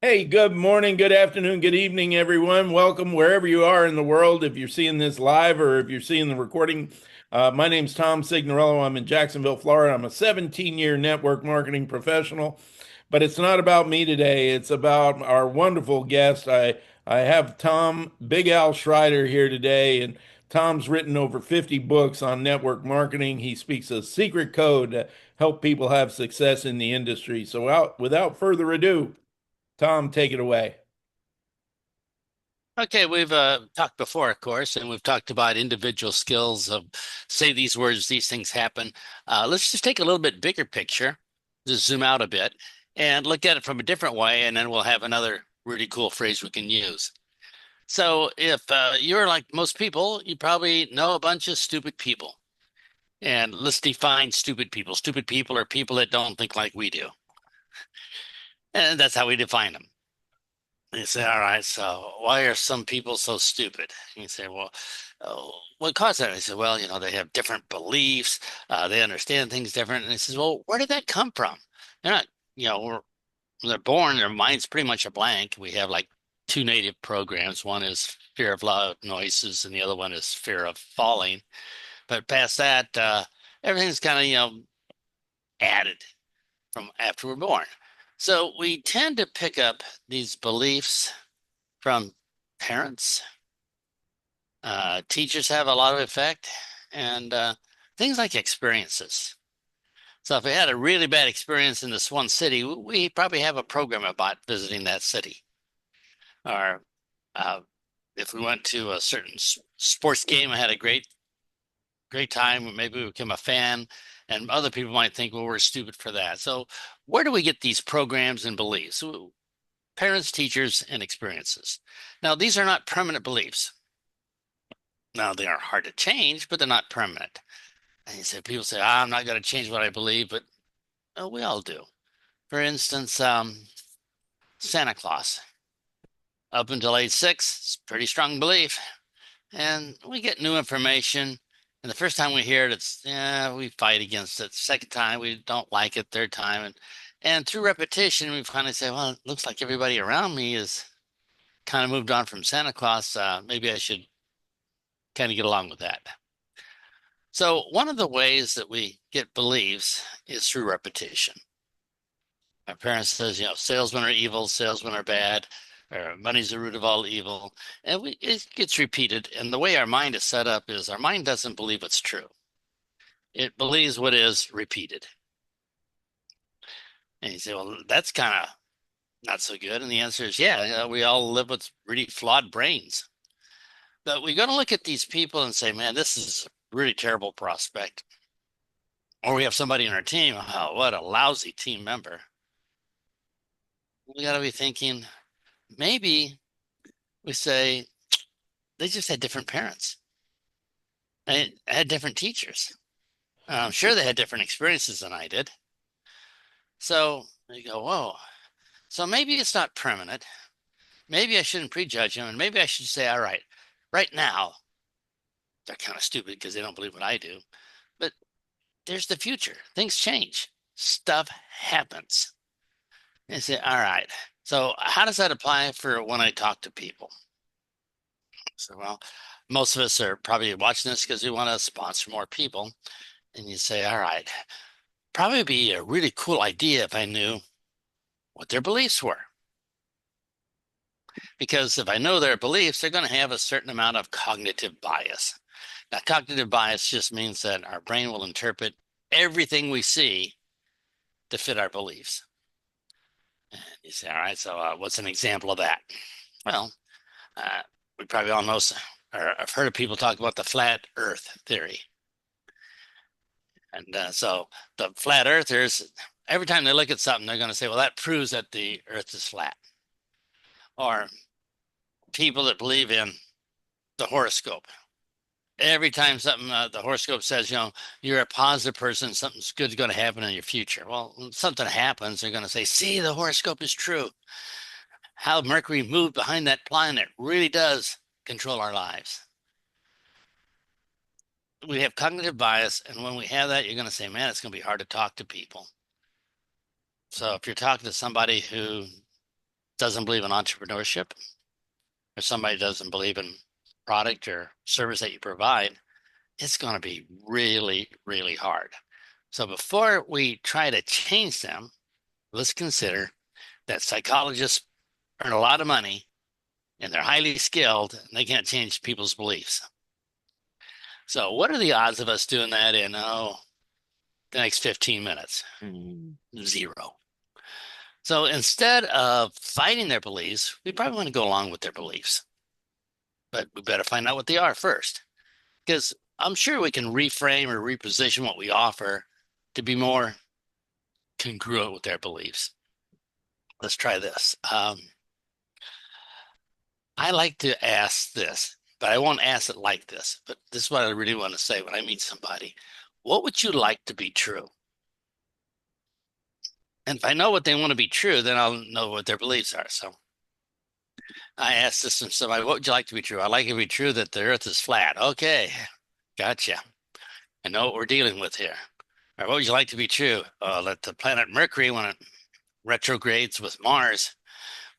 Hey, good morning, good afternoon, good evening, everyone. Welcome wherever you are in the world. If you're seeing this live or if you're seeing the recording, my name's Tom Signorello. I'm in Jacksonville, Florida. I'm a 17-year network marketing professional, but it's not about me today. It's about our wonderful guest. I have Tom Big Al Schreiter here today, and Tom's written over 50 books on network marketing. He speaks a secret code to help people have success in the industry. So, without further ado, Tom, take it away. Okay, we've talked before, of course, and we've talked about individual skills of say these words, these things happen. Let's just take a little bit bigger picture, just zoom out a bit and look at it from a different way, and then we'll have another really cool phrase we can use. So if you're like most people, you probably know a bunch of stupid people. And let's define stupid people. Stupid people are people that don't think like we do. And that's how we define them. You say, all right, so why are some people so stupid? You say, well, what caused that? I said, well, they have different beliefs. They understand things different. And he says, well, where did that come from? They're not, when they're born, their mind's pretty much a blank. We have like two native programs. One is fear of loud noises, and the other one is fear of falling. But past that, everything's kind of, added from after we're born. So we tend to pick up these beliefs from parents. Teachers have a lot of effect, and things like experiences. So if we had a really bad experience in this one city, we probably have a program about visiting that city. Or uh, if we went to a certain sports game and had a great time, maybe we become a fan, and other people might think, well, we're stupid for that. So where do we get these programs and beliefs? Parents, teachers, and experiences. Now, these are not permanent beliefs. Now they are hard to change, but they're not permanent. And you say people say, I'm not going to change what I believe, but we all do. For instance, Santa Claus. Up until age 6, it's a pretty strong belief. And we get new information. And the first time we hear it, it's yeah, we fight against it. Second time, we don't like it. Third time, and through repetition, we finally say, well, it looks like everybody around me is kind of moved on from Santa Claus. Maybe I should kind of get along with that. So one of the ways that we get beliefs is through repetition. Our parents says, salesmen are evil, salesmen are bad, or money's the root of all evil. And it gets repeated. And the way our mind is set up is our mind doesn't believe it's true. It believes what is repeated. And you say, well, that's kind of not so good. And the answer is, yeah, we all live with really flawed brains. But we're going to look at these people and say, man, this is a really terrible prospect. Or we have somebody in our team, oh, what a lousy team member. We got to be thinking, maybe we say they just had different parents and had different teachers. I'm sure they had different experiences than I did. So you go, whoa. So maybe it's not permanent. Maybe I shouldn't prejudge them. And maybe I should say, all right, right now, they're kind of stupid because they don't believe what I do. But there's the future. Things change. Stuff happens. And say, all right. So how does that apply for when I talk to people? So, well, most of us are probably watching this because we want to sponsor more people. And you say, all right, probably be a really cool idea if I knew what their beliefs were. Because if I know their beliefs, they're going to have a certain amount of cognitive bias. Now, cognitive bias just means that our brain will interpret everything we see to fit our beliefs. And you say, all right, so what's an example of that? Well, uh, we probably all know, or I've heard of people talk about the flat earth theory. And so the flat earthers, every time they look at something, they're going to say, well, that proves that the earth is flat. Or people that believe in the horoscope. Every time something, the horoscope says, you're a positive person, something's good's going to happen in your future. Well, when something happens, they're going to say, see, the horoscope is true. How Mercury moved behind that planet really does control our lives. We have cognitive bias, and when we have that, you're going to say, man, it's going to be hard to talk to people. So if you're talking to somebody who doesn't believe in entrepreneurship, or somebody doesn't believe in product or service that you provide, it's going to be really, really hard. So before we try to change them, let's consider that psychologists earn a lot of money and they're highly skilled and they can't change people's beliefs. So what are the odds of us doing that in, the next 15 minutes? Zero. So instead of fighting their beliefs, we probably want to go along with their beliefs. But we better find out what they are first, because I'm sure we can reframe or reposition what we offer to be more congruent with their beliefs. Let's try this. I like to ask this, but I won't ask it like this. But this is what I really want to say when I meet somebody. What would you like to be true? And if I know what they want to be true, then I'll know what their beliefs are. So I asked this to somebody, what would you like to be true? I'd like it to be true that the earth is flat. Okay, gotcha. I know what we're dealing with here. Or what would you like to be true? That the planet Mercury, when it retrogrades with Mars,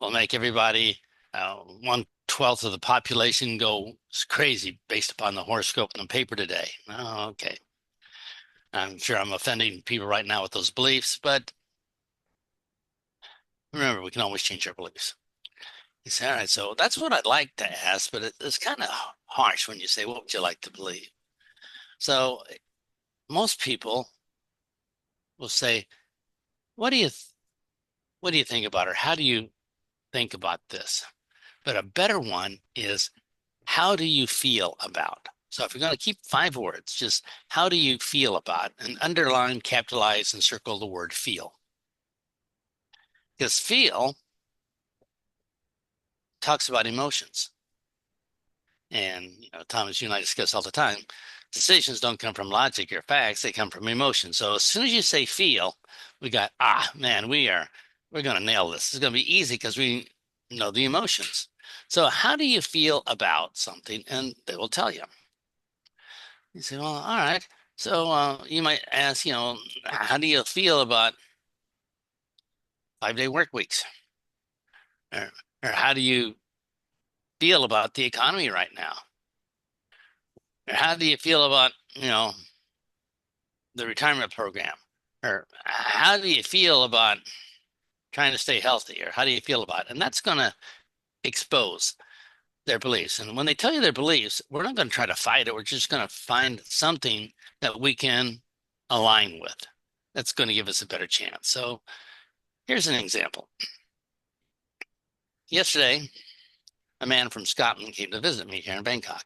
will make everybody 1/12 of the population go crazy based upon the horoscope in the paper today. Oh, okay. I'm sure I'm offending people right now with those beliefs, but remember, we can always change our beliefs. He said, all right, so that's what I'd like to ask, but it's kind of harsh when you say, what would you like to believe? So most people will say, what do you think about, or how do you think about this? But a better one is, how do you feel about? So if you're going to keep 5 words, just how do you feel about? And underline, capitalize, and circle the word feel. Because feel talks about emotions. And, Thomas, you and I discuss all the time, decisions don't come from logic or facts, they come from emotion. So as soon as you say feel, we got, man, we're going to nail this. It's going to be easy because we know the emotions. So how do you feel about something? And they will tell you. You say, well, all right. So you might ask, how do you feel about 5-day work weeks? Or how do you feel about the economy right now? Or how do you feel about, the retirement program? Or how do you feel about trying to stay healthy? Or how do you feel about it? And that's going to expose their beliefs. And when they tell you their beliefs, we're not going to try to fight it. We're just going to find something that we can align with. That's going to give us a better chance. So here's an example. Yesterday, a man from Scotland came to visit me here in Bangkok.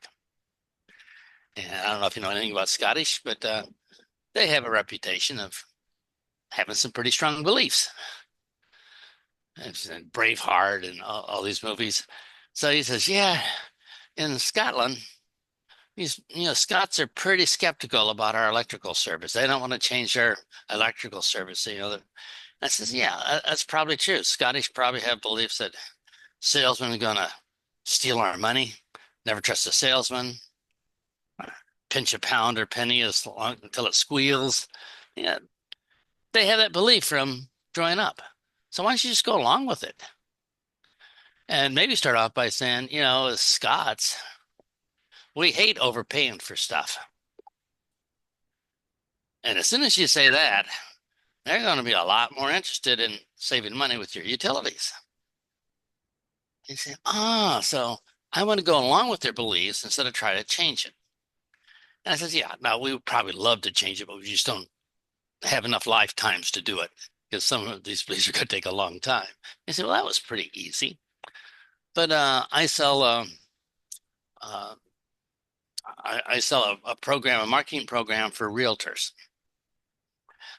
And I don't know if you know anything about Scottish, but they have a reputation of having some pretty strong beliefs. And Braveheart and all these movies. So he says, yeah, in Scotland, these, Scots are pretty skeptical about our electrical service. They don't want to change their electrical service. I says, yeah, that's probably true. Scottish probably have beliefs that salesmen are going to steal our money. Never trust a salesman. Pinch a pound or penny until it squeals. Yeah, they have that belief from growing up. So why don't you just go along with it? And maybe start off by saying, as Scots, we hate overpaying for stuff. And as soon as you say that, they're going to be a lot more interested in saving money with your utilities. You say, so I want to go along with their beliefs instead of try to change it. And I says, yeah, now we would probably love to change it, but we just don't have enough lifetimes to do it because some of these beliefs are going to take a long time. They said, well, that was pretty easy. But I sell I sell a program, a marketing program for realtors.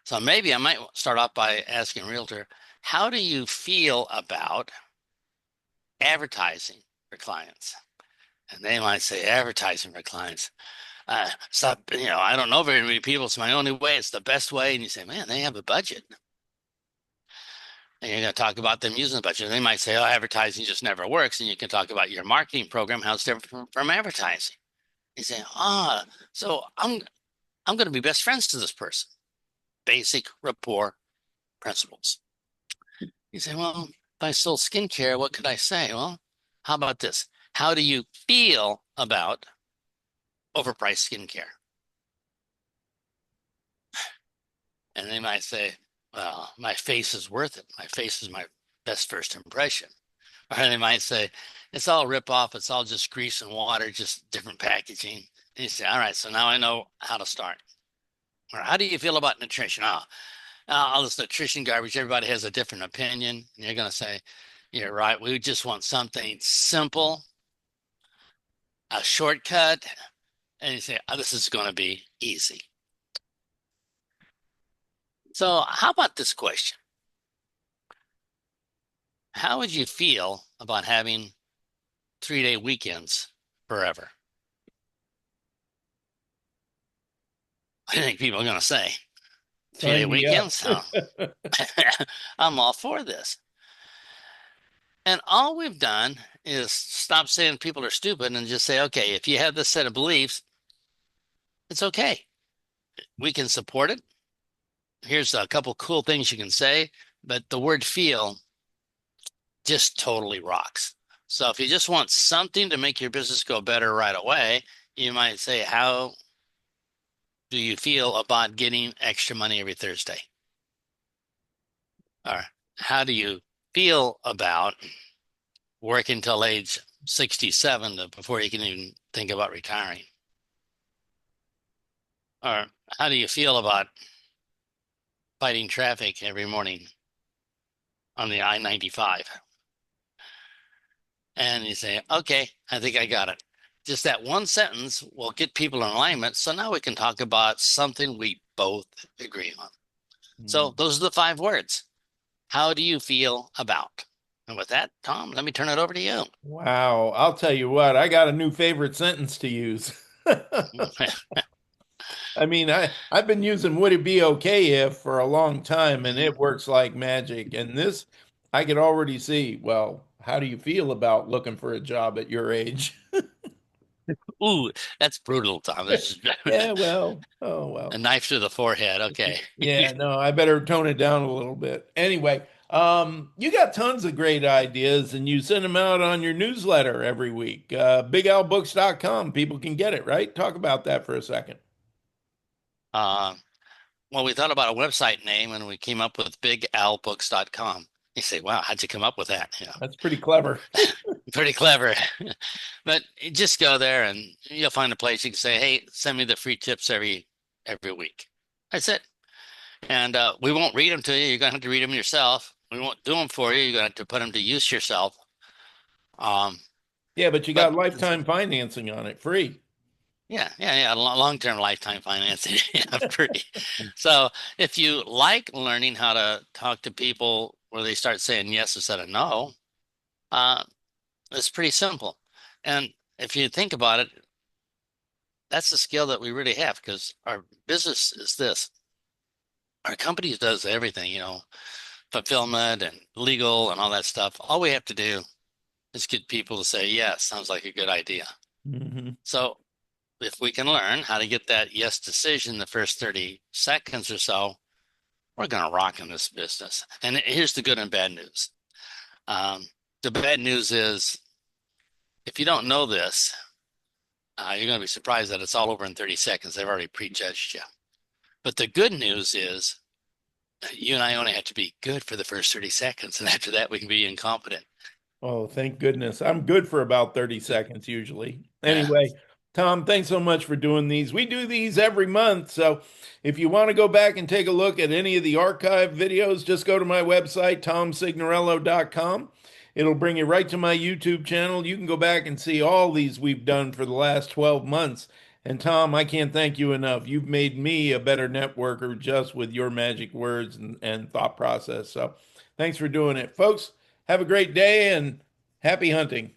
So maybe I might start off by asking a realtor, how do you feel about advertising for clients? And they might say, advertising for clients. Stop, I don't know very many people. It's my only way. It's the best way. And you say, man, they have a budget. And you're going to talk about them using the budget. And they might say, advertising just never works. And you can talk about your marketing program, how it's different from advertising. You say, so I'm going to be best friends to this person. Basic rapport principles. You say, well, if I sold skincare, what could I say? Well, how about this? How do you feel about overpriced skincare? And they might say, well, my face is worth it. My face is my best first impression. Or they might say, it's all rip off. It's all just grease and water, just different packaging. And you say, all right, so now I know how to start. Or how do you feel about nutrition? Oh, all this nutrition garbage, everybody has a different opinion. And you're going to say, you're right. We just want something simple, a shortcut. And you say, oh, this is going to be easy. So, how about this question? How would you feel about having 3-day weekends forever? What do you think people are going to say? 3-day Sign me up. weekends? Oh, I'm all for this. And all we've done is stop saying people are stupid and just say, okay, if you have this set of beliefs, it's okay. We can support it. Here's a couple cool things you can say, but the word feel just totally rocks. So if you just want something to make your business go better right away, you might say, how do you feel about getting extra money every Thursday? Or how do you feel about working till age 67 before you can even think about retiring? Or how do you feel about fighting traffic every morning on the I-95? And you say, okay, I think I got it. Just that one sentence will get people in alignment. So now we can talk about something we both agree on. So those are the 5 words. How do you feel about? And with that, Tom, let me turn it over to you. Wow. I'll tell you what, I got a new favorite sentence to use. I mean, I've been using "would it be okay if" for a long time, and it works like magic. And this, I could already see. Well, how do you feel about looking for a job at your age? Ooh, that's brutal, Tom. That's just Yeah, well, oh a well. knife to the forehead. Okay. Yeah, no, I better tone it down a little bit. Anyway, you got tons of great ideas, and you send them out on your newsletter every week. BigAlBooks.com. People can get it, right? Talk about that for a second. Uh, well, we thought about a website name and we came up with bigalbooks.com. You say, wow, how'd you come up with that? That's pretty clever. Pretty clever. But you just go there and you'll find a place you can say, hey, send me the free tips every week. That's it. And we won't read them to you. You're going to have to read them yourself. We won't do them for you. You're going to have to put them to use yourself. Um, Yeah, but you but got lifetime financing on it, free. yeah. Long-term lifetime financing. Yeah, free. So if you like learning how to talk to people where they start saying yes instead of no, uh, it's pretty simple. And if you think about it, that's the skill that we really have because our business is this. Our company does everything, fulfillment and legal and all that stuff. All we have to do is get people to say, yes, sounds like a good idea. Hmm. So if we can learn how to get that yes decision the first 30 seconds or so, we're going to rock in this business. And here's the good and bad news. The bad news is if you don't know this, you're going to be surprised that it's all over in 30 seconds. They've already prejudged you. But the good news is you and I only have to be good for the first 30 seconds. And after that, we can be incompetent. Oh, thank goodness. I'm good for about 30 seconds usually. Yeah. Anyway, Tom, thanks so much for doing these. We do these every month. So if you want to go back and take a look at any of the archive videos, just go to my website, tomsignorello.com. It'll bring you right to my YouTube channel. You can go back and see all these we've done for the last 12 months. And Tom, I can't thank you enough. You've made me a better networker just with your magic words and thought process. So thanks for doing it. Folks, have a great day and happy hunting.